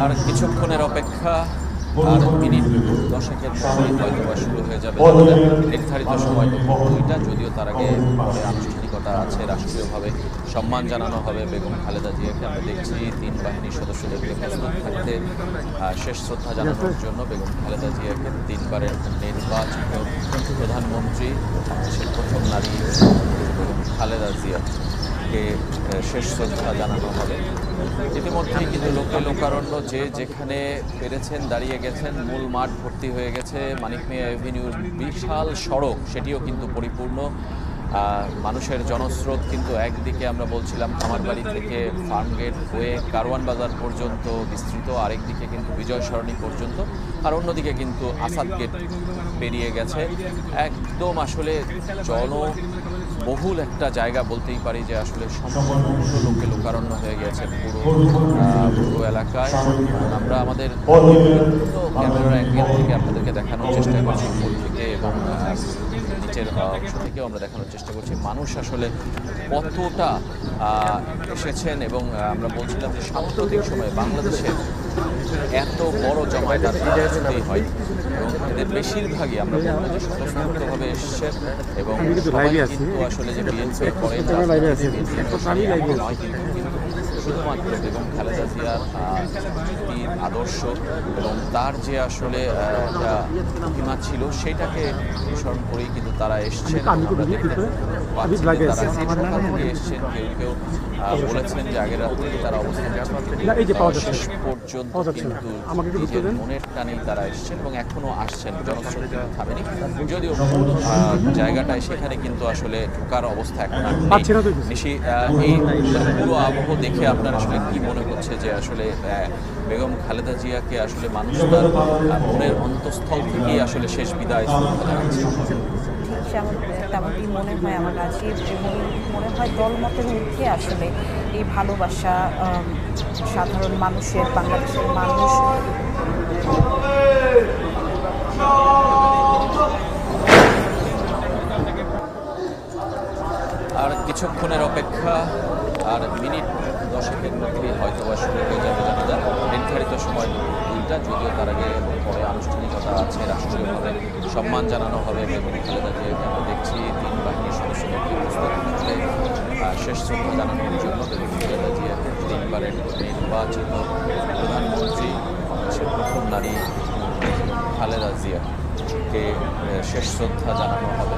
আর কিছুক্ষণের অপেক্ষা, আর মিনিট 10-এর মধ্যেই হয়তো শুরু হয়ে যাবে নির্ধারিত সময় 2টা। যদিও তার আগে পরে আনুষ্ঠানিকতা আছে, রাষ্ট্রীয়ভাবে সম্মান জানানো হবে বেগম খালেদা জিয়াকে। আমরা দেখছি 3 বাহিনীর সদস্যদেরকে প্রস্তুত থাকতে শেষ শ্রদ্ধা জানানোর জন্য বেগম খালেদা জিয়াকে 3বারের নির্বাচিত প্রধানমন্ত্রী, দেশের প্রথম নারী বেগম খালেদা জিয়াকে শেষ শ্রদ্ধা জানানো হবে। ইতিমধ্যেই কিন্তু লোকে লোকারণ্য, যে যেখানে পেরেছেন দাঁড়িয়ে গেছেন। মূল মাঠ ভর্তি হয়ে গেছে। মানিক মিয়া এভিনিউর বিশাল সড়ক, সেটিও কিন্তু পরিপূর্ণ। মানুষের জনস্রোত কিন্তু একদিকে আমরা বলছিলাম খামারবাড়ি থেকে ফার্মগেট হয়ে কারওয়ান বাজার পর্যন্ত বিস্তৃত, আরেকদিকে কিন্তু বিজয় সরণি পর্যন্ত, আর অন্যদিকে কিন্তু আসাদ গেট পেরিয়ে গেছে। একদম আসলে জনবহুল একটা জায়গা বলতেই পারি, যে আসলে সম্পূর্ণ লোকে লোকারণ্য হয়ে গেছে পুরো এলাকায়। আমরা আমাদের ক্যামেরার অ্যাঙ্গেল থেকে আপনাদেরকে দেখানোর চেষ্টা করছি, উপর থেকে এবং নিচের অংশ থেকেও আমরা দেখানোর চেষ্টা করছি মানুষ আসলে কতটা এসেছেন। এবং আমরা বলছিলাম যে সাম্প্রতিক সময়ে বাংলাদেশের এত বড় জমায়েত কিছুতেই হয়, এবং এদের বেশিরভাগই আমরা বলবো যে স্বতঃস্ফূর্তভাবে এসছেন। এবং সবাই কিন্তু আসলে যে বিএনপি করেন নয়, কিন্তু শুধুমাত্র বেগম খালেদা জিয়ার আদর্শ এবং তার যে আসলে প্রতিমা ছিল সেটাকে অনুসরণ করেই কিন্তু তারা এসছেন। আমরা দেখতে পাচ্ছি তারা সকাল থেকে এসছেন। কেউ কেউ বলেছেন যে আগের রাত থেকে তারা অবস্থান শেষ পর্যন্ত কিন্তু নিজের মনের টানেই তারা এসছেন এবং এখনো আসছেন। জনস্রোত কিন্তু থামেনি, যদিও জায়গাটায় সেখানে কিন্তু আসলে ঢোকার অবস্থা এখন আর নিশি। এই পুরো আবহ দেখে আপনার আসলে কি মনে হচ্ছে যে আসলে বেগম খালেদা জিয়াকে আসলে মানুষ তার মনের অন্তঃস্থল থেকেই আসলে শেষ বিদায় জানাচ্ছে? তেমনটি মনে হয় আমার কাছে। মনে হয় দলমতের ঊর্ধ্বে আসলে এই ভালোবাসা সাধারণ মানুষের, বাংলাদেশের মানুষ আর কিছুক্ষণের অপেক্ষা, আর মিনিট 10-এর মধ্যেই হয়তো শুরু হয়ে যাবে জানাজা। নির্ধারিত সময় 2টা, যদিও তার আগে পরে আনুষ্ঠানিকতা আছে, রাষ্ট্রীয়ভাবে সম্মান জানানো হবে বেগম খালেদা জিয়াকে। আমরা দেখছি 3 বাহিনীর সদস্যদেরকে প্রস্তুত থাকতে শেষ শ্রদ্ধা জানানোর জন্য বেগম খালেদা জিয়াকে 3বারের নির্বাচিত প্রধানমন্ত্রী, দেশের প্রথম নারী খালেদা জিয়াকে শেষ শ্রদ্ধা জানানো হবে।